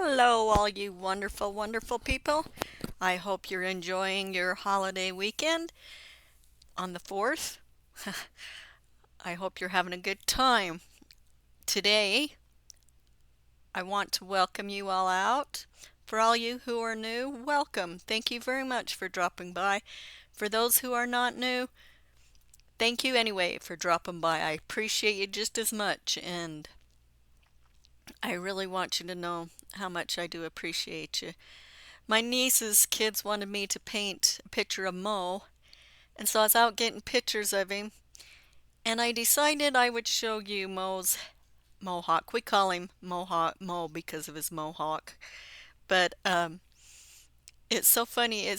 Hello, all you wonderful, wonderful people. I hope you're enjoying your holiday weekend on the 4th. I hope you're having a good time. Today, I want to welcome you all out. For all you who are new, welcome. Thank you very much for dropping by. For those who are not new, thank you anyway for dropping by. I appreciate you just as much, and I really want you to know how much I do appreciate you. My niece's kids wanted me to paint a picture of Mo, and so I was out getting pictures of him, and I decided I would show you Mo's mohawk. We call him Mohawk Mo because of his mohawk. But it's so funny.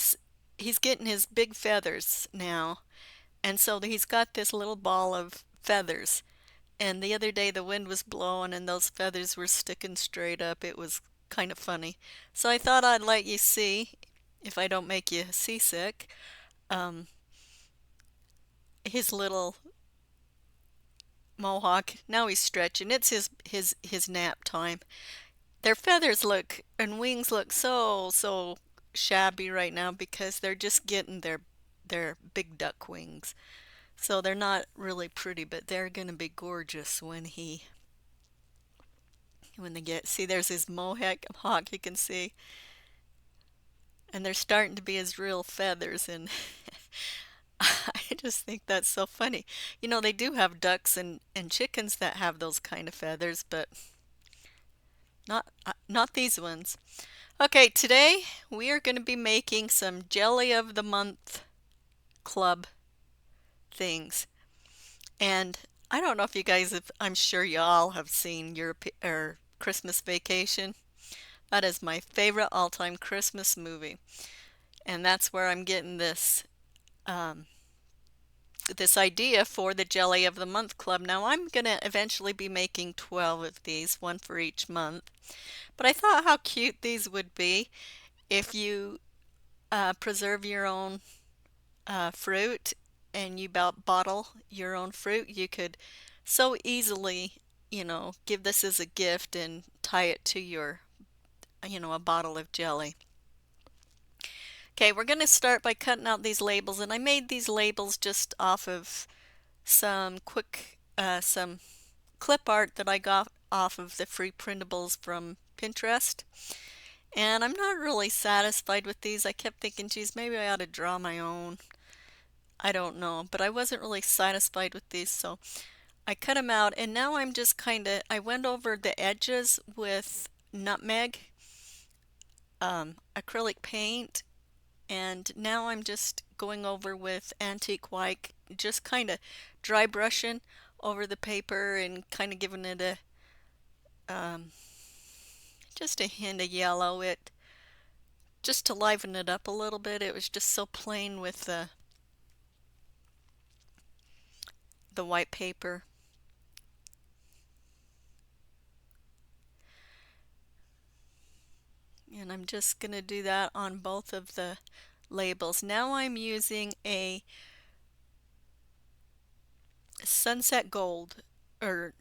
He's getting his big feathers now, and so he's got this little ball of feathers. And the other day the wind was blowing and those feathers were sticking straight up. It was kind of funny. So I thought I'd let you see, if I don't make you seasick, um, his little mohawk. Now he's stretching. It's his nap time. Their feathers look and wings look so shabby right now because they're just getting their big duck wings. So they're not really pretty, but they're gonna be gorgeous when they get see there's his mohawk hawk you can see, and they're starting to be his real feathers, and I just think that's so funny. They do have ducks and chickens that have those kind of feathers, but not these ones. Okay, today we are going to be making some Jelly of the Month Club things. And I don't know if you guys have, I'm sure you all have seen or Christmas Vacation. That is my favorite all-time Christmas movie. And that's where I'm getting um, this idea for the Jelly of the Month Club. Now I'm going to eventually be making 12 of these, one for each month. But I thought how cute these would be if you preserve your own fruit and you bottle your own fruit. You could so easily, give this as a gift and tie it to a bottle of jelly. Okay, we're going to start by cutting out these labels, and I made these labels just off of some clip art that I got off of the free printables from Pinterest. And I'm not really satisfied with these. I kept thinking, geez, maybe I ought to draw my own. I don't know, but I wasn't really satisfied with these, so I cut them out, and now I'm just I went over the edges with nutmeg, acrylic paint, and now I'm just going over with antique white, just kind of dry brushing over the paper and kind of giving it um, just a hint of yellow, just to liven it up a little bit. It was just so plain with the white paper. And I'm just going to do that on both of the labels. Now I'm using a sunset gold, or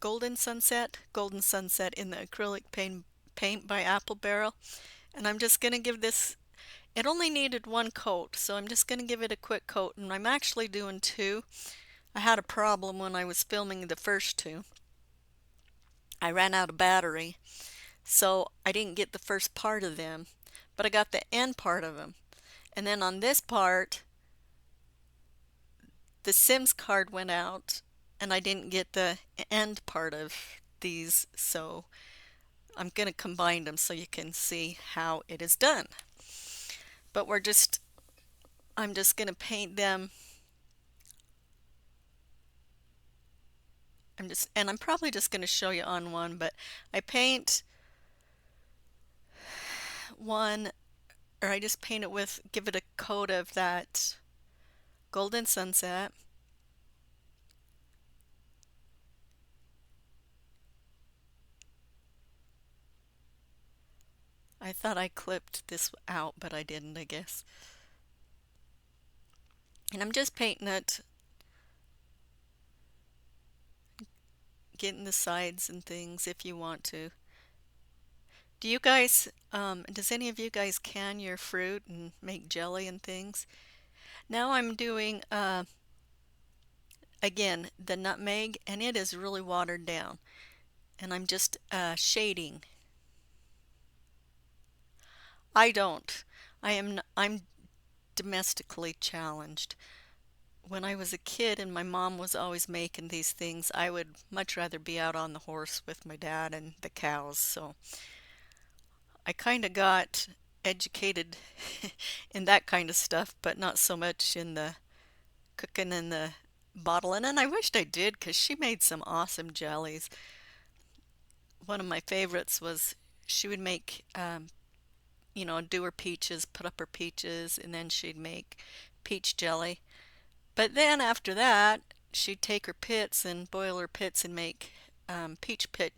golden sunset in the acrylic paint by Apple Barrel. And I'm just going to give this, it only needed one coat, so I'm just going to give it a quick coat. And I'm actually doing two. I had a problem when I was filming the first two. I ran out of battery, so I didn't get the first part of them, but I got the end part of them. And then on this part, the Sims card went out, and I didn't get the end part of these, so I'm going to combine them so you can see how it is done. But I'm just going to paint them. I'm probably just going to show you on one, but I paint one, or I just paint it with, give it a coat of that golden sunset. I thought I clipped this out, but I didn't, I guess. And I'm just painting it, getting the sides and things if you want to. Do you guys, does any of you guys can your fruit and make jelly and things? Now I'm doing, again, the nutmeg, and it is really watered down. And I'm just shading. I don't. I'm domestically challenged. When I was a kid and my mom was always making these things, I would much rather be out on the horse with my dad and the cows. So I kind of got educated in that kind of stuff, but not so much in the cooking and the bottling. And I wished I did because she made some awesome jellies. One of my favorites was she would make, do her peaches, put up her peaches, and then she'd make peach jelly. But then after that, she'd take her pits and boil her pits and make peach pit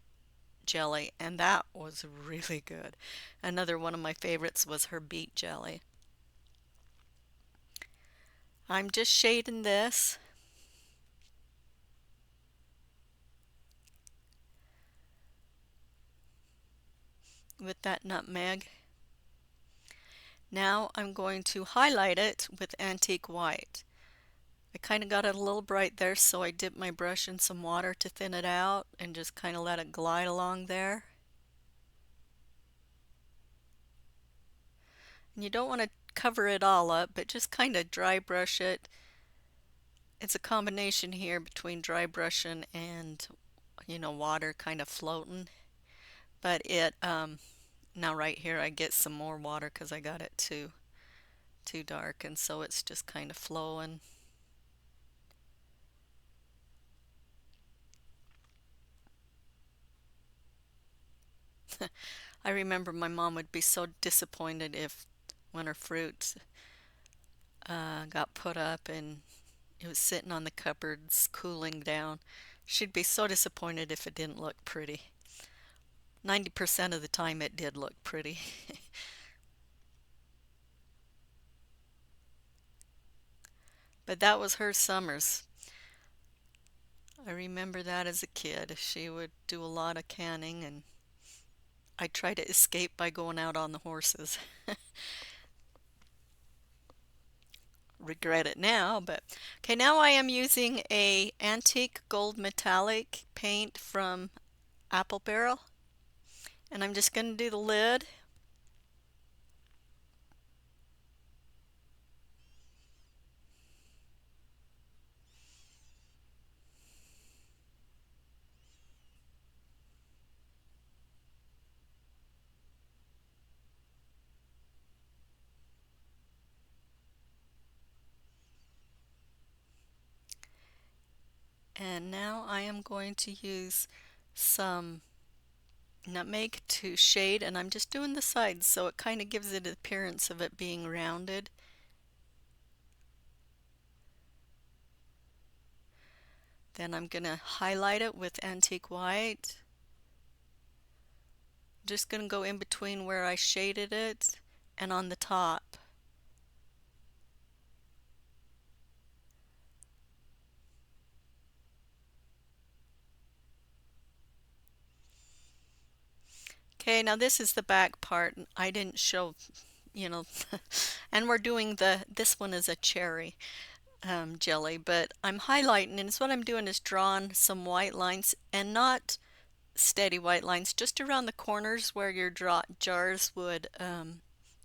jelly, and that was really good. Another one of my favorites was her beet jelly. I'm just shading this with that nutmeg. Now I'm going to highlight it with antique white. I kind of got it a little bright there, so I dipped my brush in some water to thin it out and just kind of let it glide along there. And you don't want to cover it all up, but just kind of dry brush it. It's a combination here between dry brushing and, water kind of floating. But now right here I get some more water because I got it too dark, and so it's just kind of flowing. I remember my mom would be so disappointed if when her fruit got put up and it was sitting on the cupboards cooling down. She'd be so disappointed if it didn't look pretty. 90% of the time it did look pretty. But that was her summers. I remember that as a kid. She would do a lot of canning, and I try to escape by going out on the horses. Regret it now, but okay, now I am using a antique gold metallic paint from Apple Barrel, and I'm just going to do the lid. And now I am going to use some nutmeg to shade, and I'm just doing the sides so it kind of gives it an appearance of it being rounded. Then I'm going to highlight it with antique white. Just going to go in between where I shaded it and on the top. Okay, now this is the back part. I didn't show, you know, and we're doing this one is a cherry jelly, but I'm highlighting, and what I'm doing is drawing some white lines, and not steady white lines, just around the corners where your jars would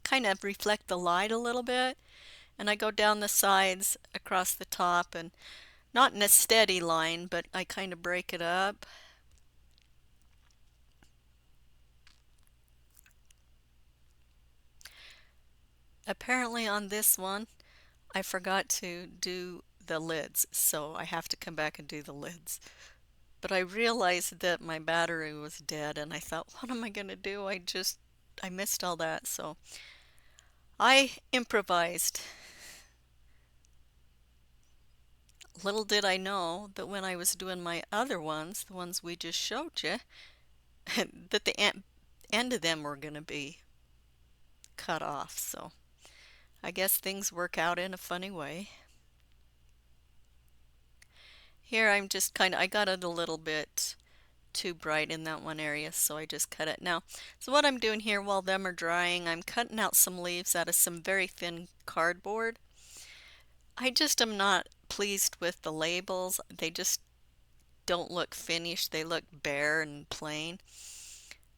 kind of reflect the light a little bit. And I go down the sides across the top, and not in a steady line, but I kind of break it up. Apparently on this one, I forgot to do the lids, so I have to come back and do the lids. But I realized that my battery was dead, and I thought, what am I going to do? I missed all that, so I improvised. Little did I know that when I was doing my other ones, the ones we just showed you, that the end of them were going to be cut off. So I guess things work out in a funny way. Here I'm just I got it a little bit too bright in that one area, so I just cut it. Now, so what I'm doing here while them are drying, I'm cutting out some leaves out of some very thin cardboard. I just am not pleased with the labels. They just don't look finished. They look bare and plain.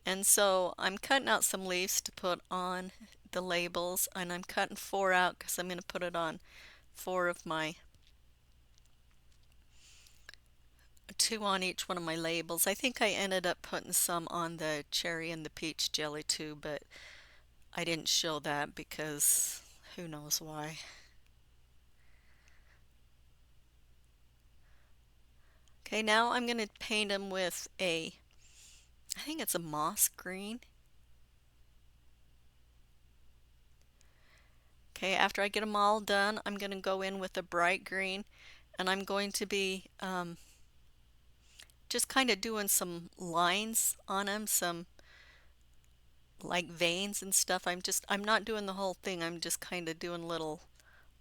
And so I'm cutting out some leaves to put on the labels, and I'm cutting 4 out because I'm going to put it on 4 of my 2 on each one of my labels. I think I ended up putting some on the cherry and the peach jelly too, but I didn't show that because who knows why. Okay, now I'm going to paint them with I think it's a moss green. Okay, after I get them all done, I'm going to go in with a bright green, and I'm going to be just kind of doing some lines on them, some like veins and stuff. I'm not doing the whole thing. I'm just kind of doing little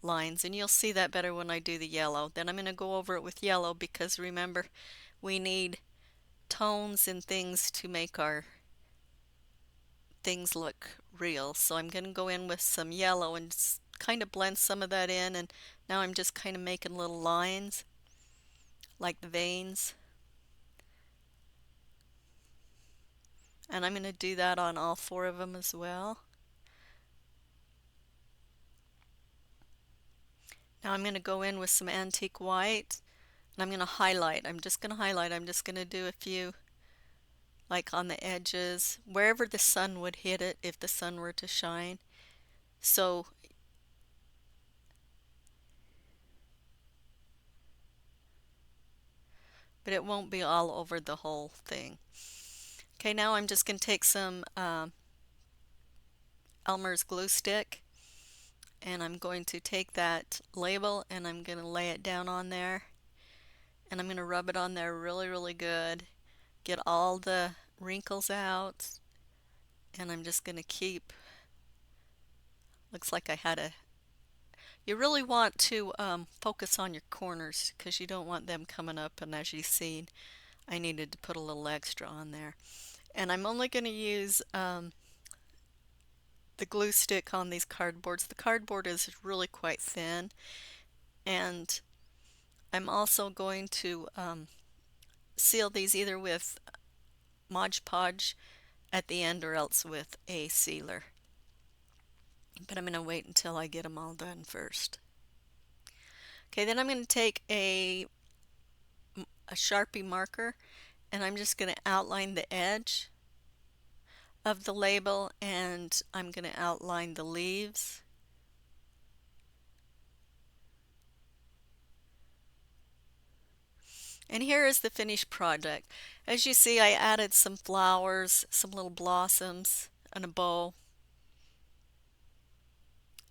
lines, and you'll see that better when I do the yellow. Then I'm going to go over it with yellow because remember, we need tones and things to make our things look real. So I'm going to go in with some yellow and kind of blend some of that in, and now I'm just kind of making little lines like the veins. And I'm going to do that on all 4 of them as well. Now I'm going to go in with some antique white, and I'm going to highlight. I'm just going to highlight. I'm just going to do a few like on the edges, wherever the sun would hit it if the sun were to shine. So but it won't be all over the whole thing. Okay, now I'm just going to take some Elmer's glue stick, and I'm going to take that label and I'm going to lay it down on there, and I'm going to rub it on there really, really good. Get all the wrinkles out, and I'm just going to keep, looks like I had a, you really want to focus on your corners because you don't want them coming up, and as you've seen, I needed to put a little extra on there. And I'm only going to use the glue stick on these cardboards. The cardboard is really quite thin, and I'm also going to seal these either with Mod Podge at the end or else with a sealer. But I'm going to wait until I get them all done first. Okay, then I'm going to take a Sharpie marker, and I'm just going to outline the edge of the label, and I'm going to outline the leaves. And here is the finished project. As you see, I added some flowers, some little blossoms, and a bow.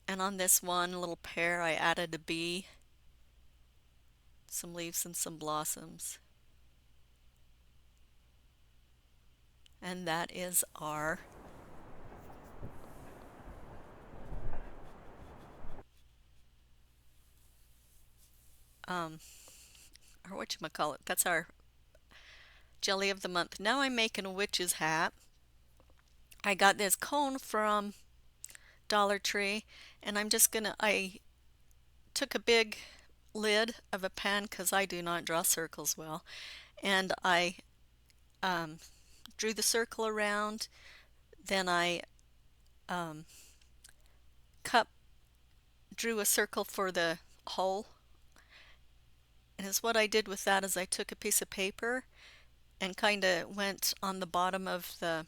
And on this one little pear, I added a bee, some leaves and some blossoms. And that is our or whatchamacallit, that's our jelly of the month. Now I'm making a witch's hat. I got this cone from Dollar Tree, and I took a big lid of a pan because I do not draw circles well, and I drew the circle around. Then I drew a circle for the hole. And as what I did with that is I took a piece of paper and kind of went on the bottom of the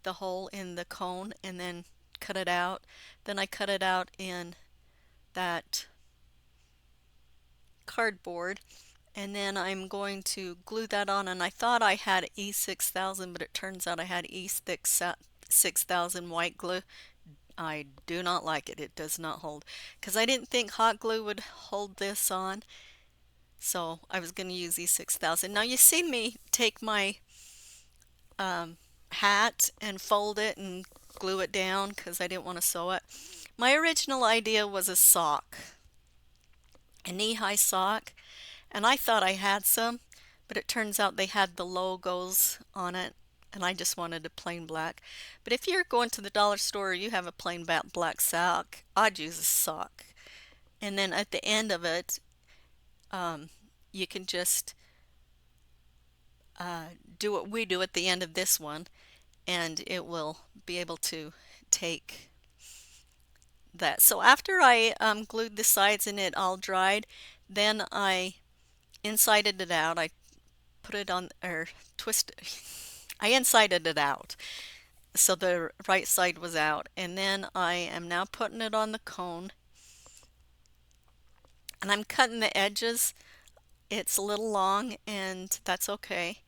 hole in the cone and then cut it out. Then I cut it out in that cardboard, and then I'm going to glue that on, and I thought I had E6000, but it turns out I had E6000 white glue. I do not like it. It does not hold, because I didn't think hot glue would hold this on, so I was going to use E6000. Now you've seen me take my hat and fold it and glue it down because I didn't want to sew it. My original idea was a sock, a knee-high sock, and I thought I had some, but it turns out they had the logos on it, and I just wanted a plain black. But if you're going to the dollar store, you have a plain black sock, I'd use a sock. And then at the end of it, um, you can just uh, do what we do at the end of this one, and it will be able to take that. So after I glued the sides and it all dried, then I insided it out. I put it on, or twist, I insided it out so the right side was out. And then I am now putting it on the cone, and I'm cutting the edges. It's a little long, and that's okay.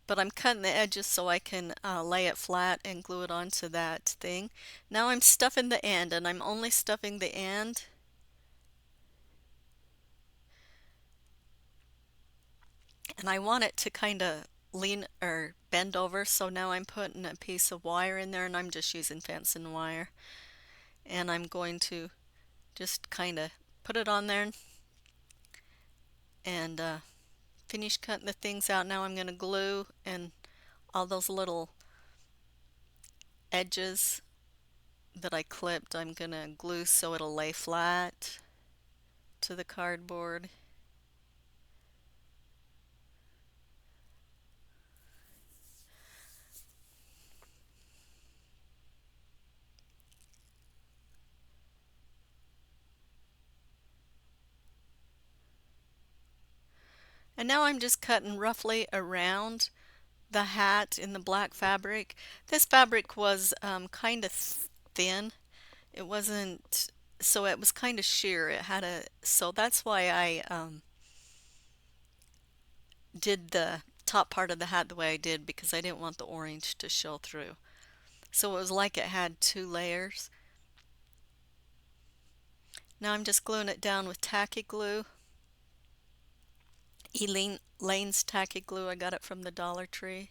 But I'm cutting the edges so I can lay it flat and glue it onto that thing. Now I'm stuffing the end, and I'm only stuffing the end. And I want it to kind of lean or bend over, so now I'm putting a piece of wire in there, and I'm just using fencing wire. And I'm going to just kind of put it on there and finish cutting the things out. Now I'm going to glue and all those little edges that I clipped, I'm going to glue so it'll lay flat to the cardboard. And now I'm just cutting roughly around the hat in the black fabric. This fabric was kind of thin. It wasn't, so it was kind of sheer. It had a, so that's why I did the top part of the hat the way I did, because I didn't want the orange to show through. So it was like it had two layers. Now I'm just gluing it down with tacky glue. Lane's tacky glue. I got it from the Dollar Tree.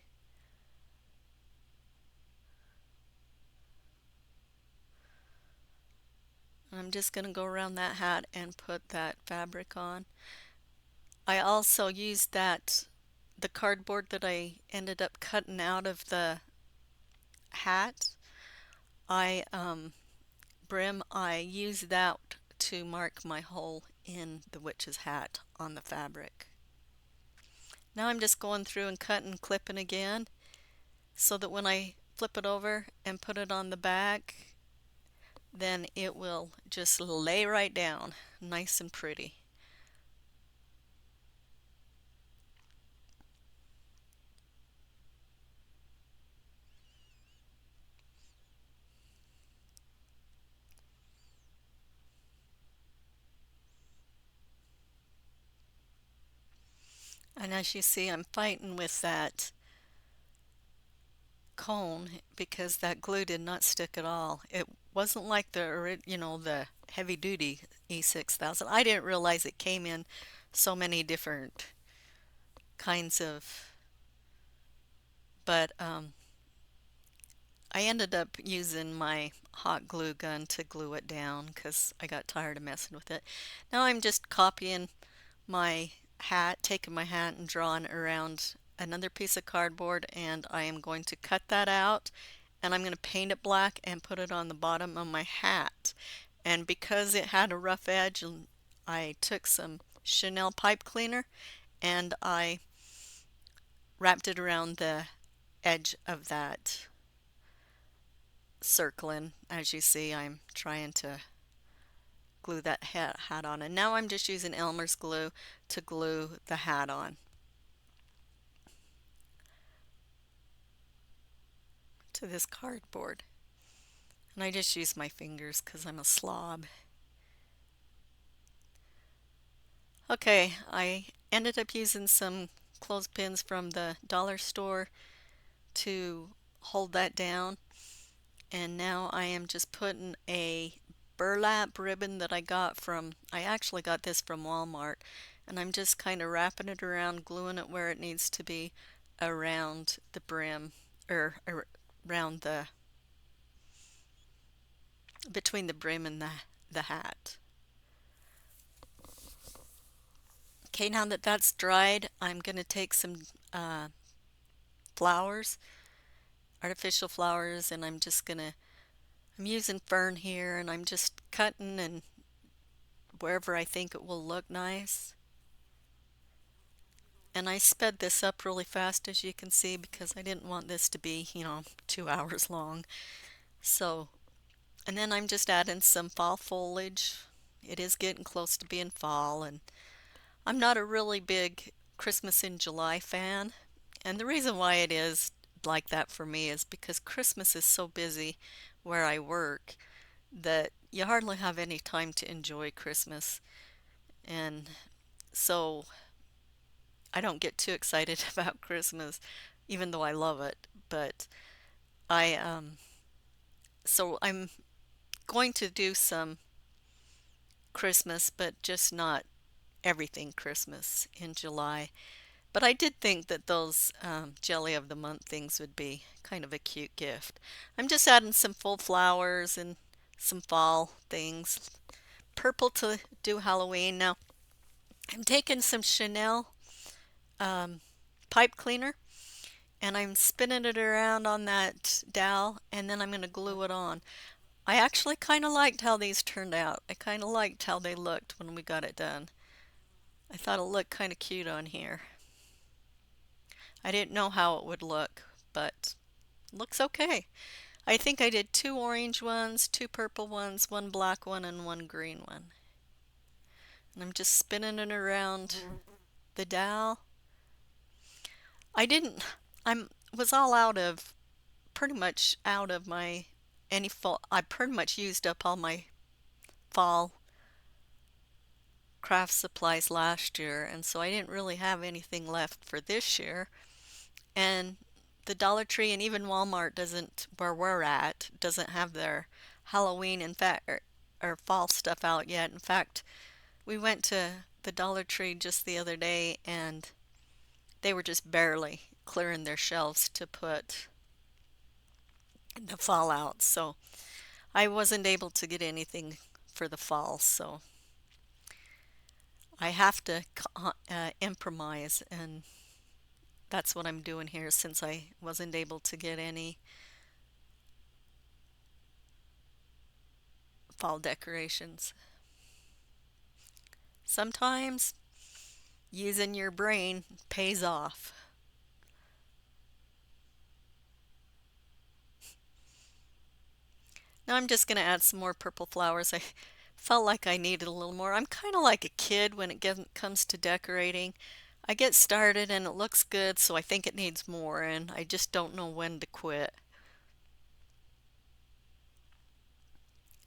I'm just going to go around that hat and put that fabric on. I also used the cardboard that I ended up cutting out of the hat. I brim, I used that to mark my hole in the witch's hat on the fabric. Now I'm just going through and cutting and clipping again, so that when I flip it over and put it on the back, then it will just lay right down, nice and pretty. And as you see, I'm fighting with that cone because that glue did not stick at all. It wasn't like the heavy duty E6000. I didn't realize it came in so many different kinds of, but I ended up using my hot glue gun to glue it down because I got tired of messing with it. Now I'm just copying my hat, taking my hat and drawing around another piece of cardboard, and I am going to cut that out, and I'm going to paint it black and put it on the bottom of my hat. And because it had a rough edge, I took some Chanel pipe cleaner and I wrapped it around the edge of that circling. As you see, I'm trying to glue that hat on, and now I'm just using Elmer's glue to glue the hat on to this cardboard. And I just use my fingers because I'm a slob. Okay, I ended up using some clothespins from the dollar store to hold that down. And now I am just putting a burlap ribbon that I actually got this from Walmart. And I'm just kind of wrapping it around, gluing it where it needs to be around the brim, or around between the brim and the hat. Okay, now that that's dried, I'm going to take some uh, flowers, artificial flowers, and I'm using fern here, and I'm just cutting and wherever I think it will look nice. And I sped this up really fast, as you can see, because I didn't want this to be, 2 hours long. So, and then I'm just adding some fall foliage. It is getting close to being fall, and I'm not a really big Christmas in July fan. And the reason why it is like that for me is because Christmas is so busy where I work that you hardly have any time to enjoy Christmas. And so I don't get too excited about Christmas, even though I love it. But I, so I'm going to do some Christmas, but just not everything Christmas in July. But I did think that those Jelly of the Month things would be kind of a cute gift. I'm just adding some full flowers and some fall things. Purple to do Halloween. Now, I'm taking some Chanel um, pipe cleaner and I'm spinning it around on that dowel and then I'm going to glue it on. I actually kind of liked how these turned out. I kind of liked how they looked when we got it done. I thought it looked kind of cute on here. I didn't know how it would look, but looks okay. I think I did two orange ones, two purple ones, one black one, and one green one. And I'm just spinning it around the dowel. I didn't, I'm was all out of, pretty much out of my, any fall, I pretty much used up all my fall craft supplies last year, and so I didn't really have anything left for this year. And the Dollar Tree and even Walmart doesn't, where we're at, doesn't have their Halloween, in fact, or fall stuff out yet. In fact, we went to the Dollar Tree just the other day and they were just barely clearing their shelves to put the fall out. So I wasn't able to get anything for the fall. So I have to improvise, and that's what I'm doing here since I wasn't able to get any fall decorations. Sometimes using your brain pays off. Now I'm just going to add some more purple flowers. I felt like I needed a little more. I'm kind of like a kid when comes to decorating. I get started and it looks good, so I think it needs more, and I just don't know when to quit.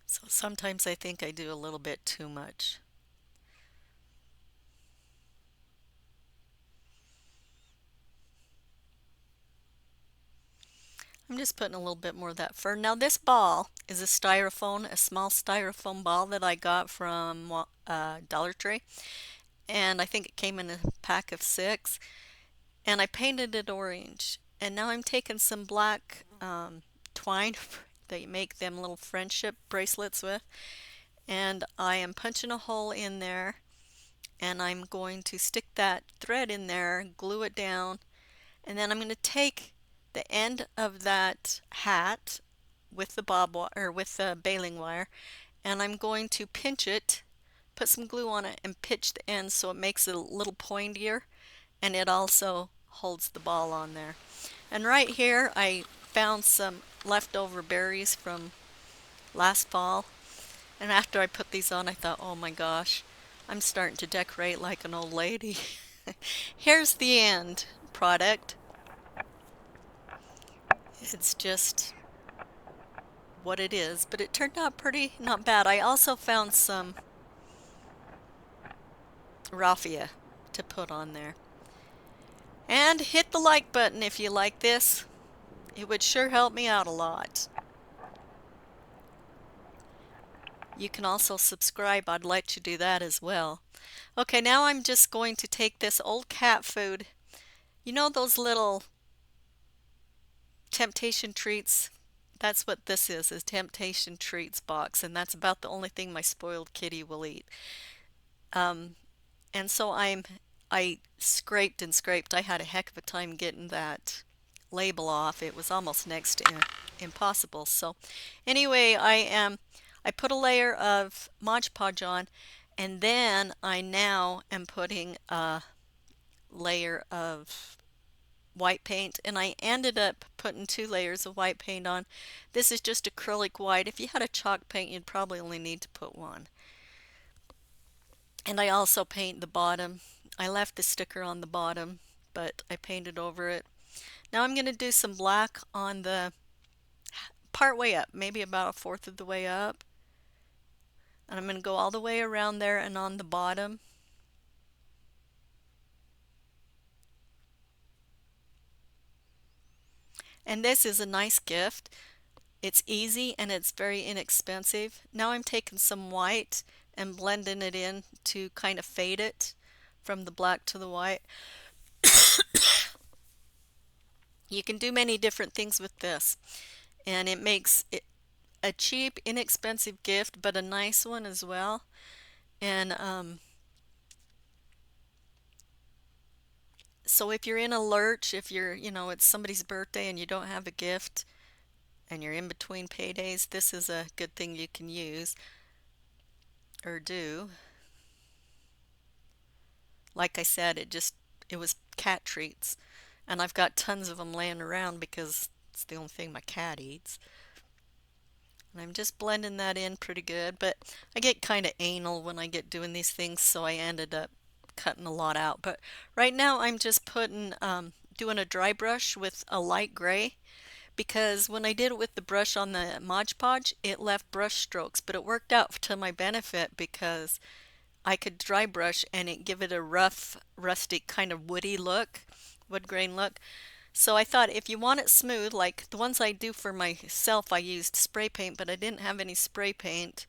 So sometimes I think I do a little bit too much. I'm just putting a little bit more of that fur. Now this ball is a small styrofoam ball that I got from Dollar Tree. And I think it came in a pack of 6. And I painted it orange. And now I'm taking some black twine that you make them little friendship bracelets with. And I am punching a hole in there. And I'm going to stick that thread in there, glue it down, and then I'm going to take the end of that hat with the or with the baling wire, and I'm going to pinch it, put some glue on it, and pinch the end so it makes it a little pointier, and it also holds the ball on there. And right here I found some leftover berries from last fall, and after I put these on I thought, oh my gosh, I'm starting to decorate like an old lady. Here's the end product. It's just what it is, but it turned out pretty not bad. I also found some raffia to put on there. And hit the like button if you like this. It would sure help me out a lot. You can also subscribe. I'd let you do that as well. Okay, now I'm just going to take this old cat food. You know those little temptation treats? That's what this is temptation treats box, and that's about the only thing my spoiled kitty will eat. Um, And so I scraped and scraped. I had a heck of a time getting that label off. It was almost next to impossible. So anyway, I put a layer of Mod Podge on, and then I now am putting a layer of white paint, and I ended up putting 2 layers of white paint on. This is just acrylic white. If you had a chalk paint, you'd probably only need to put one. And I also paint the bottom. I left the sticker on the bottom, but I painted over it. Now I'm going to do some black on the part way up, maybe about a fourth of the way up. And I'm going to go all the way around there and on the bottom. And this is a nice gift. It's easy and it's very inexpensive. Now I'm taking some white and blending it in to kind of fade it from the black to the white. You can do many different things with this, and it makes it a cheap, inexpensive gift, but a nice one as well. And so if you're in a lurch, if it's somebody's birthday and you don't have a gift and you're in between paydays, this is a good thing you can use or do. Like I said, it was cat treats, and I've got tons of them laying around because it's the only thing my cat eats. And I'm just blending that in pretty good, but I get kind of anal when I get doing these things, so I ended up cutting a lot out. But right now I'm just doing a dry brush with a light gray, because when I did it with the brush on the Mod Podge, it left brush strokes, but it worked out to my benefit because I could dry brush and it give it a rough, rustic kind of woody look, wood grain look. So I thought if you want it smooth, like the ones I do for myself, I used spray paint, but I didn't have any spray paint.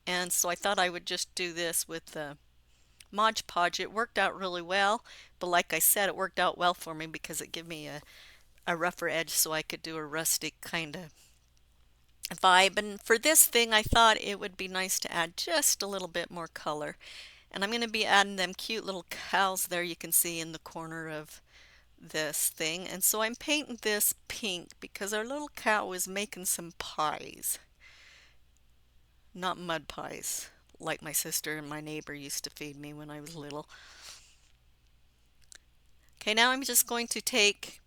And so I thought I would just do this with the Mod Podge. It worked out really well, but like I said, it worked out well for me because it gave me a rougher edge so I could do a rustic kind of vibe. And for this thing, I thought it would be nice to add just a little bit more color. And I'm going to be adding them cute little cows there you can see in the corner of this thing. And so I'm painting this pink because our little cow is making some pies. Not mud pies, like my sister and my neighbor used to feed me when I was little. Okay, now I'm just going to take,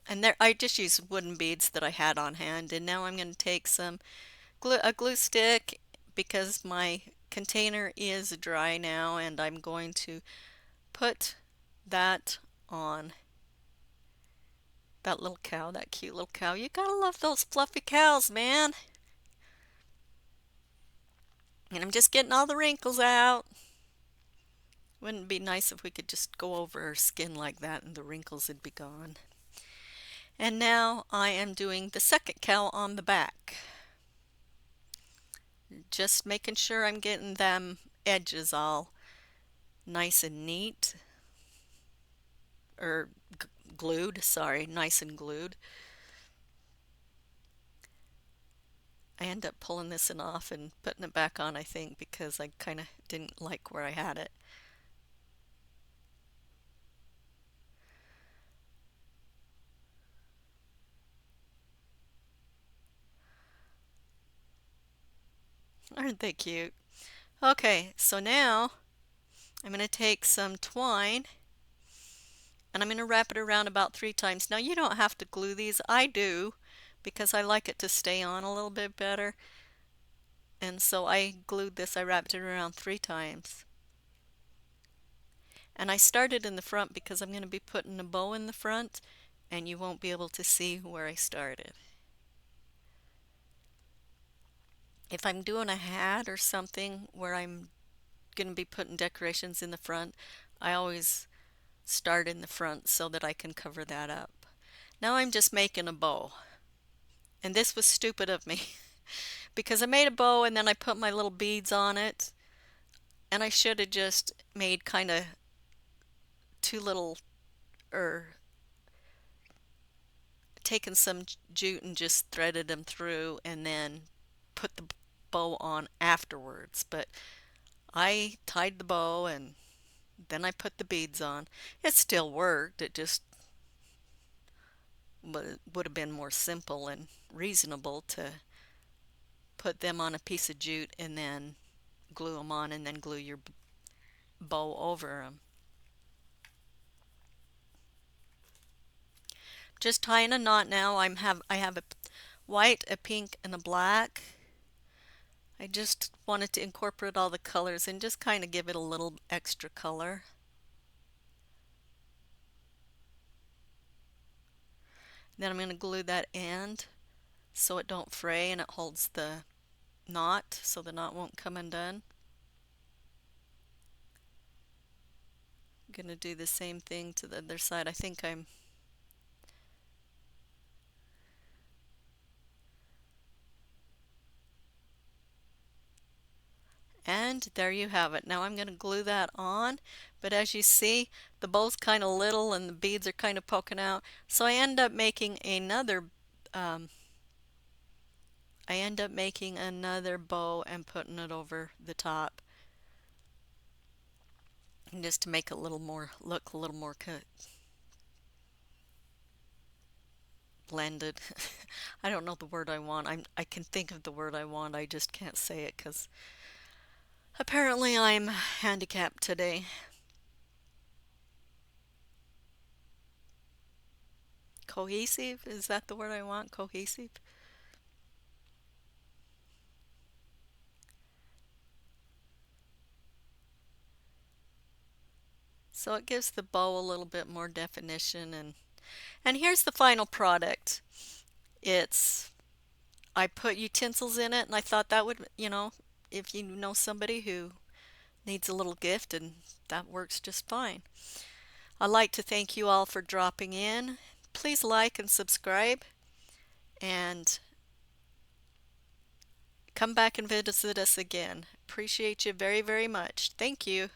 and there I just used wooden beads that I had on hand, and now I'm going to take a glue stick because my container is dry now, and I'm going to put that on that little cow, that cute little cow. You gotta love those fluffy cows, man. And I'm just getting all the wrinkles out. Wouldn't it be nice if we could just go over her skin like that and the wrinkles would be gone. And now I am doing the second cow on the back. Just making sure I'm getting them edges all nice and neat. Or glued, sorry, nice and glued. I end up pulling this one off and putting it back on, I think, because I kind of didn't like where I had it. Aren't they cute? Okay, so now I'm going to take some twine and I'm going to wrap it around about 3 times. Now you don't have to glue these. I do because I like it to stay on a little bit better. And so I glued this, I wrapped it around 3 times. And I started in the front because I'm going to be putting a bow in the front and you won't be able to see where I started. If I'm doing a hat or something where I'm going to be putting decorations in the front, I always start in the front so that I can cover that up. Now I'm just making a bow. And this was stupid of me because I made a bow and then I put my little beads on it, and I should have just made kind of 2 little, or taken some jute and just threaded them through and then put the bow on afterwards. But I tied the bow and Then I put the beads on. It still worked. It just would have been more simple and reasonable to put them on a piece of jute and then glue them on and then glue your bow over them. Just tying a knot now. I have a white, a pink, and a black. I just wanted to incorporate all the colors and just kind of give it a little extra color. Then I'm going to glue that end so it don't fray and it holds the knot so the knot won't come undone. I'm going to do the same thing to the other side. I think I'm And there you have it. Now I'm going to glue that on, but as you see, the bow's kind of little and the beads are kind of poking out. So um, I end up making another bow and putting it over the top, and just to make it a little more look a little more blended. I don't know the word I want. I can think of the word I want. I just can't say it because apparently I'm handicapped today. Cohesive? Is that the word I want? Cohesive? So it gives the bow a little bit more definition, and here's the final product. It's I put utensils in it and I thought that would, if you know somebody who needs a little gift, and that works just fine. I'd like to thank you all for dropping in. Please like and subscribe and come back and visit us again. Appreciate you very, very much. Thank you.